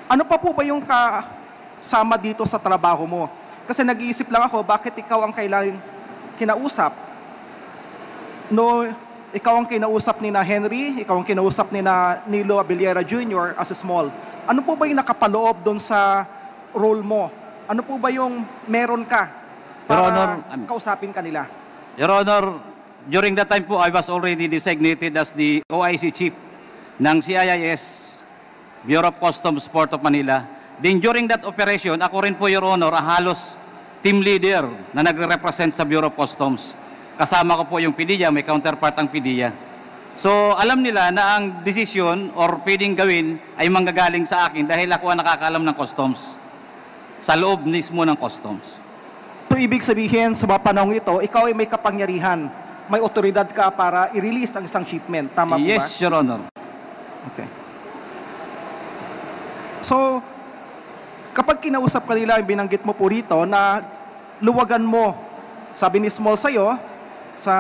Ano pa po ba yung kasama dito sa trabaho mo? Kasi nag-iisip lang ako, bakit ikaw ang kailangang kinausap? No, ikaw ang kinausap ni na Henry, ikaw ang kinausap ni na Nilo Abellera Jr. as a small. Ano po ba yung nakapaloob doon sa role mo? Ano po ba yung meron ka para kausapin kanila? Your Honor, during that time po, I was already designated as the OIC Chief ng CIIS, Bureau of Customs, Port of Manila. Then during that operation, ako rin po, Your Honor, halos team leader na nagre-represent sa Bureau of Customs. Kasama ko po yung PDEA, may counterpart ang PDEA. So alam nila na ang desisyon or pwedeng gawin ay manggagaling sa akin dahil ako ang nakakaalam ng customs. Sa loob mismo ng customs. So ibig sabihin sa mga panahon ito, ikaw ay may kapangyarihan, may otoridad ka para i-release ang isang shipment. Tama po ba? Yes, Your Honor. Okay. So, kapag kinausap ka nila, binanggit mo po rito na luwagan mo, sabi ni Small sa'yo, sa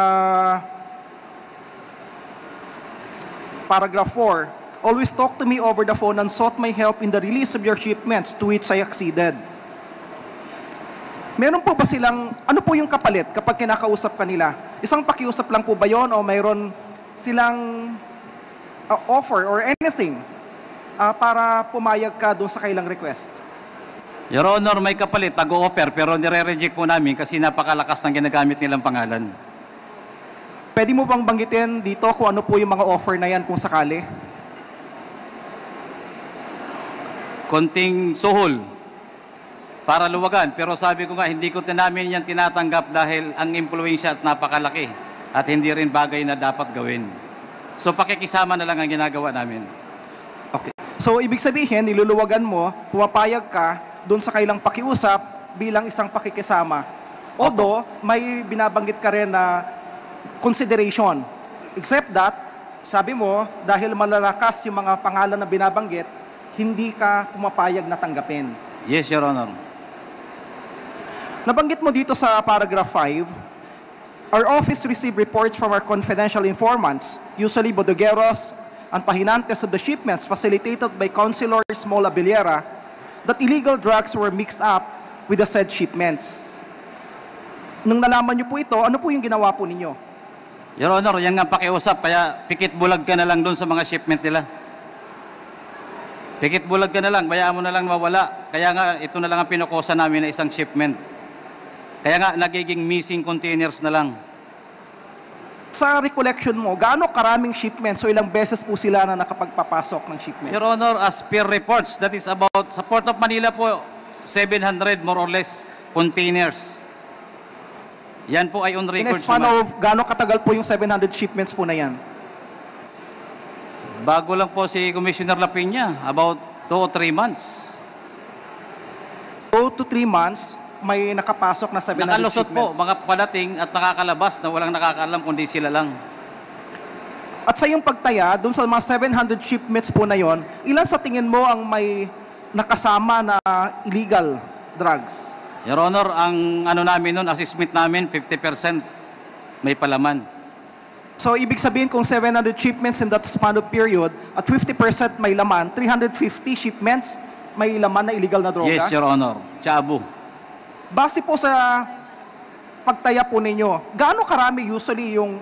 paragraph 4, always talk to me over the phone and sought my help in the release of your shipments, to which I acceded. Meron po ba silang, ano po yung kapalit kapag kinakausap ka nila? Isang pakiusap lang po ba yon o mayroon silang offer or anything para pumayag ka doon sa kailang request? Your Honor, may kapalit, tag-o-offer, pero nire-reject po namin kasi napakalakas ng ginagamit nilang pangalan. Pwede mo bang banggitin dito kung ano po yung mga offer na yan kung sakali? Konting suhol para luwagan. Pero sabi ko nga, hindi ko namin yan tinatanggap dahil ang impluensya at napakalaki at hindi rin bagay na dapat gawin. So pakikisama na lang ang ginagawa namin. Okay. So ibig sabihin, niluluwagan mo, pumapayag ka doon sa kailang pakiusap bilang isang pakikisama. Although, may binabanggit ka rin na consideration. Except that, sabi mo, dahil malalakas yung mga pangalan na binabanggit, hindi ka pumapayag na tanggapin. Yes, Your Honor. Nabanggit mo dito sa paragraph 5, our office received reports from our confidential informants, usually bodegueros and pahinantes of the shipments facilitated by Councilor Small Abellera, that illegal drugs were mixed up with the said shipments. Nung nalaman niyo po ito, ano po yung ginawa po ninyo? Your Honor, yan nga pakiusap, kaya pikit bulag ka na lang doon sa mga shipment nila. Pikit bulag ka na lang, bayaan mo na lang mawala. Kaya nga, ito na lang ang pinukusa namin na isang shipment. Kaya nga, nagiging missing containers na lang. Sa recollection mo, gaano karaming shipments o ilang beses po sila na nakapagpapasok ng shipment? Your Honor, as per reports, that is about, sa Port of Manila po, 700 more or less containers. Yan po ay on record. In a span of, gaano katagal po yung 700 shipments po na yan? Bago lang po si Commissioner Lapiña, about 2 o 3 months. 2 to 3 months, may nakapasok na 700 Nakalusot shipments. po, mga padating at nakakalabas na walang nakakaalam kundi sila lang. At sa iyong pagtaya, dun sa mga 700 shipments po na yon, ilan sa tingin mo ang may nakasama na illegal drugs? Your Honor, ang ano namin nun, assessment namin, 50% may palaman. So, ibig sabihin kung 700 shipments in that span of period, at 50% may laman, 350 shipments may laman na illegal na droga? Yes, Your Honor. Chabu. Base po sa pagtaya po ninyo, gaano karami usually yung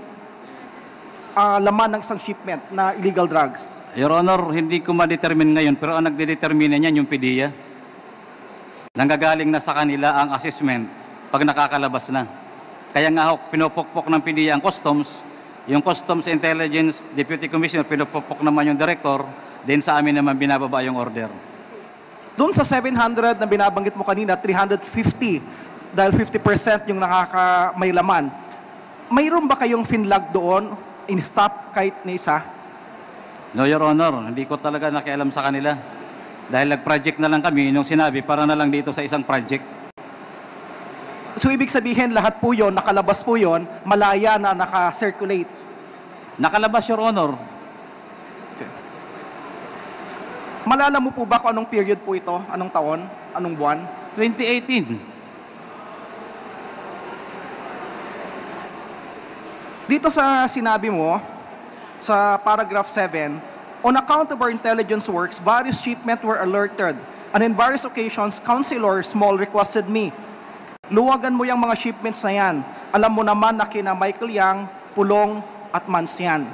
laman ng isang shipment na illegal drugs? Your Honor, hindi ko ma-determine ngayon, pero ang nagdedetermine niyan yung PDEA. Nanggagaling na sa kanila ang assessment pag nakakalabas na. Kaya nga ho, pinupukpok ng PDEA ang customs, yung Customs Intelligence Deputy Commissioner, pinupukpok naman yung director, then sa amin naman binababa yung order. Doon sa 700 na binabanggit mo kanina, 350, dahil 50% yung may laman, mayroon ba kayong finlag doon, in-stop kahit na isa? No, Your Honor, hindi ko talaga nakialam sa kanila. Dahil nag-project na lang kami, nung sinabi, para na lang dito sa isang project. So, ibig sabihin, lahat po yon, nakalabas po yon, malaya na naka-circulate? Nakalabas, Your Honor. Okay. Malala mo po ba kung anong period po ito? Anong taon? Anong buwan? 2018. Dito sa sinabi mo, sa paragraph 7, On account of our intelligence works, various shipments were alerted, and in various occasions, Councilor Small requested me, luwagan mo yung mga shipments na yan. Alam mo naman na kina Michael Yang, Pulong, at Mans yan.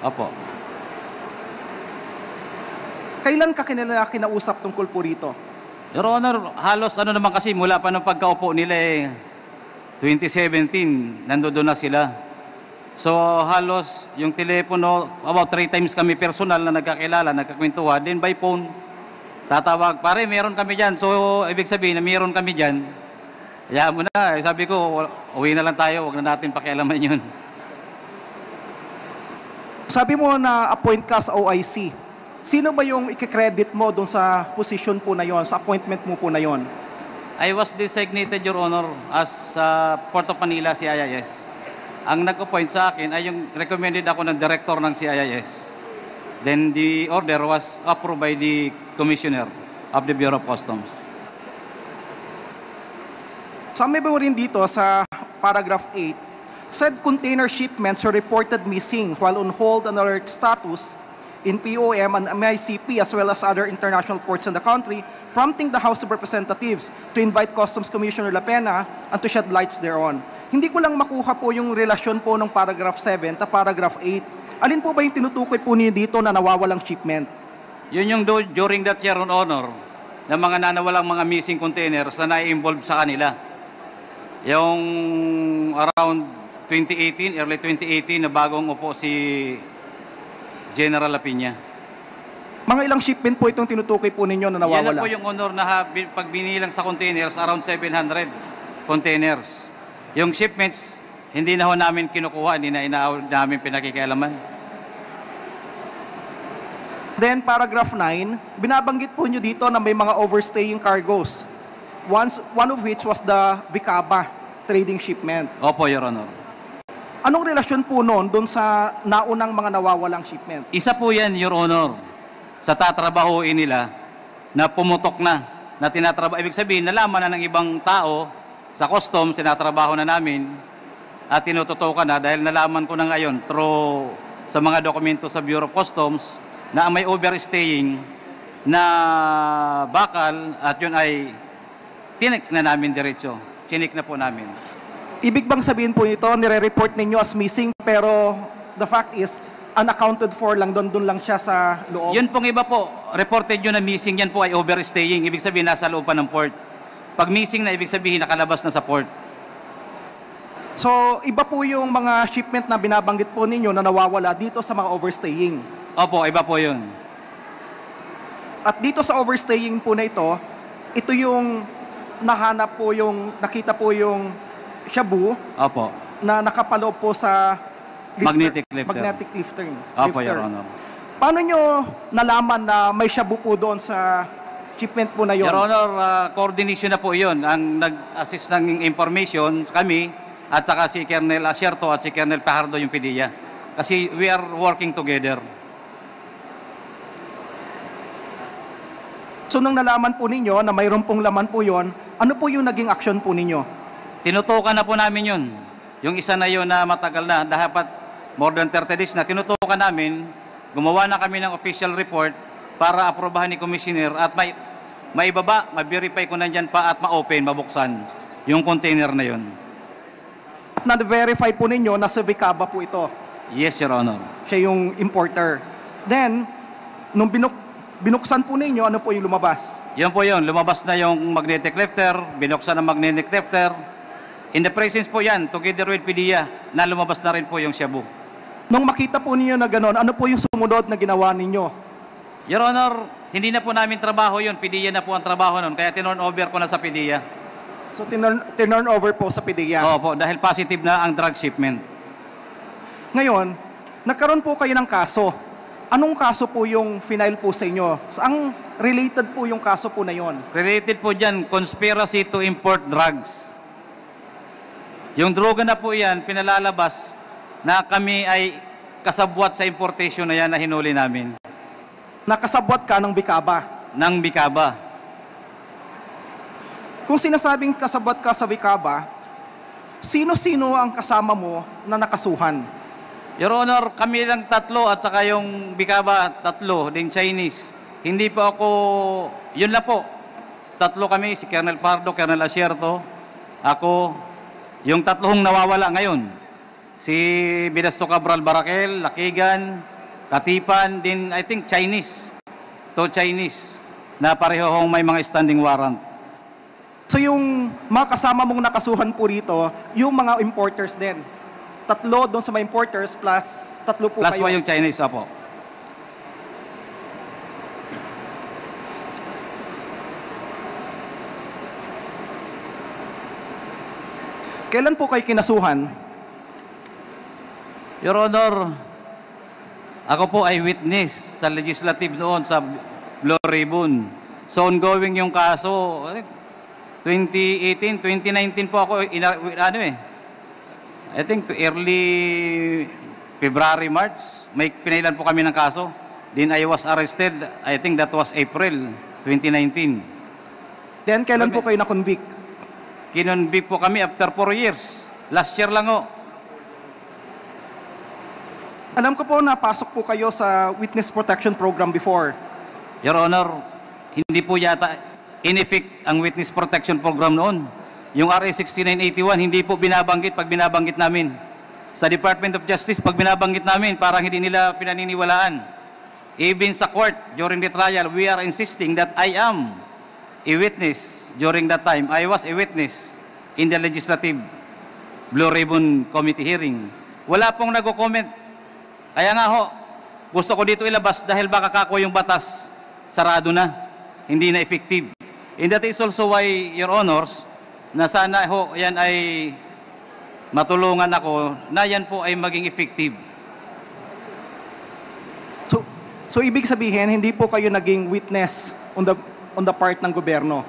Opo. Kailan ka kinila kinausap tungkol po rito? Your Honor, halos ano naman kasi mula pa nung pagkaupo nila 2017, nandoon na sila. So halos yung telepono, about 3 times kami personal na nagkakilala, nagkakwentuhan, then by phone, tatawag, pare, meron kami dyan. So ibig sabihin na meron kami dyan, kaya mo na, sabi ko, uwi na lang tayo, wag na natin pakialaman yun. Sabi mo na appoint ka sa OIC. Sino ba yung i-credit mo doon sa position po na yon, sa appointment mo po na yon? I was designated, Your Honor, as Port of Manila, CIIS. Ang nag-appoint sa akin ay yung recommended ako ng director ng CIIS. Then the order was approved by the Commissioner of the Bureau of Customs. Sabi mo rin dito sa paragraph 8, said container shipments were reported missing while on hold and alert status in POM and MICP as well as other international ports in the country, prompting the House of Representatives to invite Customs Commissioner La Pena and to shed lights thereon. Hindi ko lang makuha po yung relasyon po ng paragraph 7 at paragraph 8. Alin po ba yung tinutukoy po niyo dito na nawawalang shipment? Yun yung during that year on honor, na mga nanawalang mga missing containers na na-involve sa kanila. Yung around 2018, early 2018 na bagong upo si General Lapina. Mga ilang shipment po itong tinutukoy po ninyo na nawawala? Yan na po yung honor na pag binilang sa containers, around 700 containers. Yung shipments, hindi na ho namin kinukuha, hindi na namin pinakikialaman. Then paragraph 9, binabanggit po nyo dito na may mga overstaying cargoes. One of which was the Vicaba trading shipment. Opo, Your Honor. Anong relasyon po noon doon sa naunang mga nawawalang shipment? Isa po yan, Your Honor, sa tatrabahuin nila na pumutok na tinatrabaho. Ibig sabihin, nalaman na ng ibang tao sa customs, tinatrabaho na namin at tinututukan na dahil nalaman ko na ngayon through sa mga dokumento sa Bureau of Customs na may overstaying na bakal at yun ay tinik na namin diretso. Tinik na po namin. Ibig bang sabihin po nito, nire-report ninyo as missing pero the fact is unaccounted for lang, doon lang siya sa loob? Yun pong iba po, reported yun na missing, yan po ay overstaying. Ibig sabihin nasa loob pa ng port. Pag missing na, ibig sabihin nakalabas na sa port. So, iba po yung mga shipment na binabanggit po ninyo na nawawala dito sa mga overstaying. Opo, iba po yun. At dito sa overstaying po na ito yung nahanap po yung, nakita po yung shabu Opo. na nakapaloob po sa Magnetic lifter. Magnetic lifter. Opo, Your Honor. Paano nyo nalaman na may shabu po doon sa shipment po na yon? Your Honor, coordination na po yun. Ang nag-assist ng information kami at saka si Colonel Asierto at si Colonel Pajardo yung PDEA. Kasi we are working together. So nung nalaman po ninyo na mayroon pong laman po yon, ano po yung naging action po ninyo? Tinutukan na po namin yun. Yung isa na yun na matagal na, dapat more than 30 days na tinutukan namin, gumawa na kami ng official report para aprobahan ni Commissioner at may ibaba, ma-verify ko nandyan pa at ma-open, mabuksan yung container na yun. Na-verify po ninyo na sa Vicaba po ito. Yes, Your Honor. Siya yung importer. Then, nung binuksan po ninyo, ano po yung lumabas? Yun po yun, lumabas na yung magnetic lifter, binuksan ang magnetic lifter. In the presence po yan, together with PDEA, na lumabas na rin po yung shabu. Nung makita po ninyo na gano'n, ano po yung sumunod na ginawa ninyo? Your Honor, hindi na po namin trabaho yun, PDEA na po ang trabaho nun, kaya tinurn over ko na sa PDEA. So, tinurn over po sa PDEA. Opo, dahil positive na ang drug shipment. Ngayon, nagkaroon po kayo ng kaso. Anong kaso po yung final po sa inyo? Ang related po yung kaso po na yon? Related po dyan, conspiracy to import drugs. Yung droga na po yan, pinalalabas na kami ay kasabwat sa importation na yan na hinuli namin. Nakasabwat ka ng Vicaba? Ng Vicaba. Kung sinasabing kasabwat ka sa Vicaba, sino-sino ang kasama mo na nakasuhan? Your Honor, kami lang tatlo at saka yung Bicaba tatlo, din Chinese. Hindi po ako, yun lang po. Tatlo kami, si Colonel Pardo, Colonel Asierto, ako, yung tatlong nawawala ngayon. Si Bidasto Cabral Barakel, Lakigan, Katipan, din I think Chinese. To Chinese, na parehong may mga standing warrant. So yung mga kasama mong nakasuhan po rito, yung mga importers din. Tatlo doon sa mga importers plus tatlo po Plus kayo. po yung Chinese, apo. Kailan po kayo kinasuhan? Your Honor, ako po ay witness sa legislative noon sa Blue Ribbon. So ongoing yung kaso. 2018, 2019 po ako, I think to early February, March, may pinailan po kami ng kaso. Then I was arrested, I think that was April 2019. Then kailan po kayo na-convict? Kinonvict po kami after 4 years. Last year lang o. Alam ko po napasok po kayo sa Witness Protection Program before. Your Honor, hindi po yata in-effect ang Witness Protection Program noon. Yung RA 6981, hindi po binabanggit pag binabanggit namin. Sa Department of Justice, pag binabanggit namin, parang hindi nila pinaniniwalaan. Even sa court, during the trial, we are insisting that I am a witness during that time. I was a witness in the Legislative Blue Ribbon Committee hearing. Wala pong nag-comment. Kaya nga ho, gusto ko dito ilabas dahil baka kako yung batas, sarado na, hindi na effective. And that is also why, Your Honors, na sana ho yan ay matulungan ako na yan po ay maging effective. So ibig sabihin, hindi po kayo naging witness on the part ng gobyerno?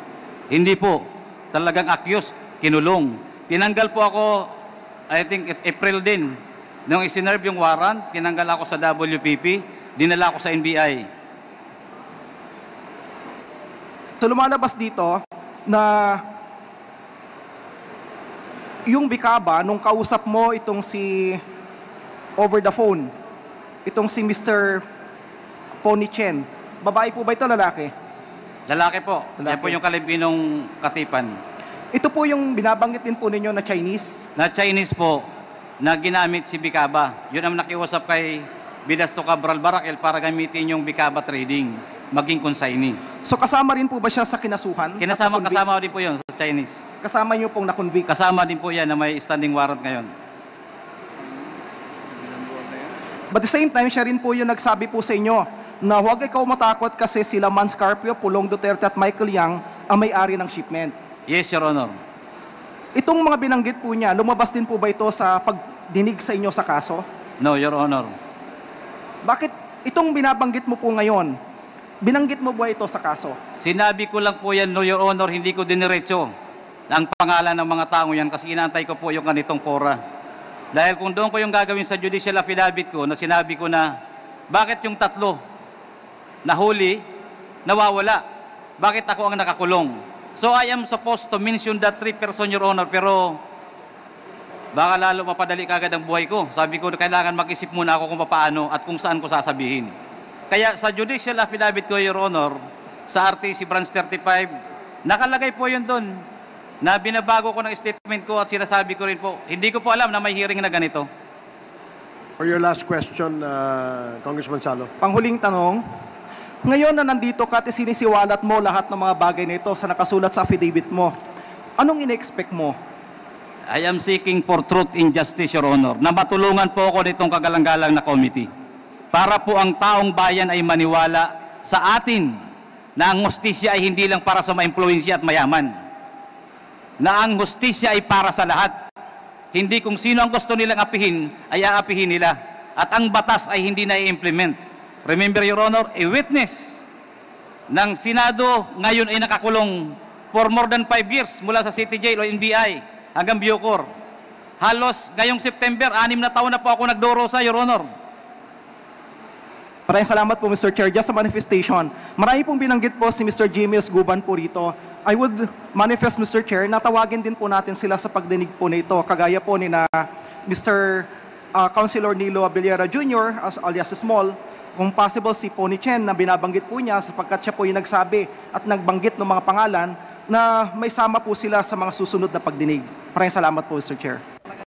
Hindi po. Talagang accused, kinulong. Tinanggal po ako, I think April din. Nung isinerve yung warrant, tinanggal ako sa WPP, dinala ako sa NBI. So lumalabas dito na yung Bicaba, nung kausap mo itong si over the phone, itong si Mr. Pony Chen, babae po ba ito, lalaki? Lalaki po. Lalaki. Yan po yung kalibinong Katipan. Ito po yung binabanggit din po ninyo na Chinese? Na Chinese po, na ginamit si Bicaba. Yun ang nakiusap kay Bidasto Cabral Barakel para gamitin yung Bicaba trading, maging consignee. So kasama rin po ba siya sa kinasuhan? Kasama din po yun sa Chinese. Kasama niyo pong na-convict? Kasama din po yan na may standing warrant ngayon. But at the same time, siya rin po yung nagsabi po sa inyo na huwag ikaw matakot kasi sila Man Scarpio, Pulong Duterte at Michael Yang ang may-ari ng shipment. Yes, Your Honor. Itong mga binanggit po niya, lumabas din po ba ito sa pagdinig sa inyo sa kaso? No, Your Honor. Bakit itong binabanggit mo po ngayon, binanggit mo ba ito sa kaso? Sinabi ko lang po yan, no, Your Honor, hindi ko diniretso ang pangalan ng mga tao yan kasi inaantay ko po yung ganitong fora. Dahil kung doon ko yung gagawin sa judicial affidavit ko na sinabi ko na bakit yung tatlo nahuli, nawawala? Bakit ako ang nakakulong? So I am supposed to mention that 3 person, Your Honor, pero baka lalo mapadali kagad ang buhay ko. Sabi ko, kailangan mag-isip muna ako kung paano at kung saan ko sasabihin. Kaya sa judicial affidavit ko, Your Honor, sa RTC Branch 35, nakalagay po yun doon na binabago ko ng statement ko at sinasabi ko rin po, hindi ko po alam na may hearing na ganito. For your last question, Congressman Salo. Panghuling tanong, ngayon na nandito ka at sinisiwalat mo lahat ng mga bagay na ito sa nakasulat sa affidavit mo, anong ine-expect mo? I am seeking for truth and justice, Your Honor, na matulungan po ako nitong kagalang-galang na committee para po ang taong bayan ay maniwala sa atin na ang hustisya ay hindi lang para sa ma-impluensya at mayaman. Na ang hustisya ay para sa lahat. Hindi kung sino ang gusto nilang apihin, ay aapihin nila. At ang batas ay hindi na-implement. Remember, Your Honor, a witness ng Senado ngayon ay nakakulong for more than 5 years mula sa City Jail o NBI hanggang Bucor. Halos ngayong September, 6 na taon na po ako nagdurusa, Your Honor. Maraming salamat po, Mr. Chair. Just sa manifestation, marami pong binanggit po si Mr. Jimmy Guban po rito. I would manifest, Mr. Chair, na tawagin din po natin sila sa pagdinig po nito. Kagaya po ni na Mr. Councilor Nilo Abellera Jr. Alias Small, kung possible si Pony Chen na binabanggit po niya sapagkat siya po yung nagsabi at nagbanggit ng mga pangalan na may sama po sila sa mga susunod na pagdinig. Maraming salamat po, Mr. Chair.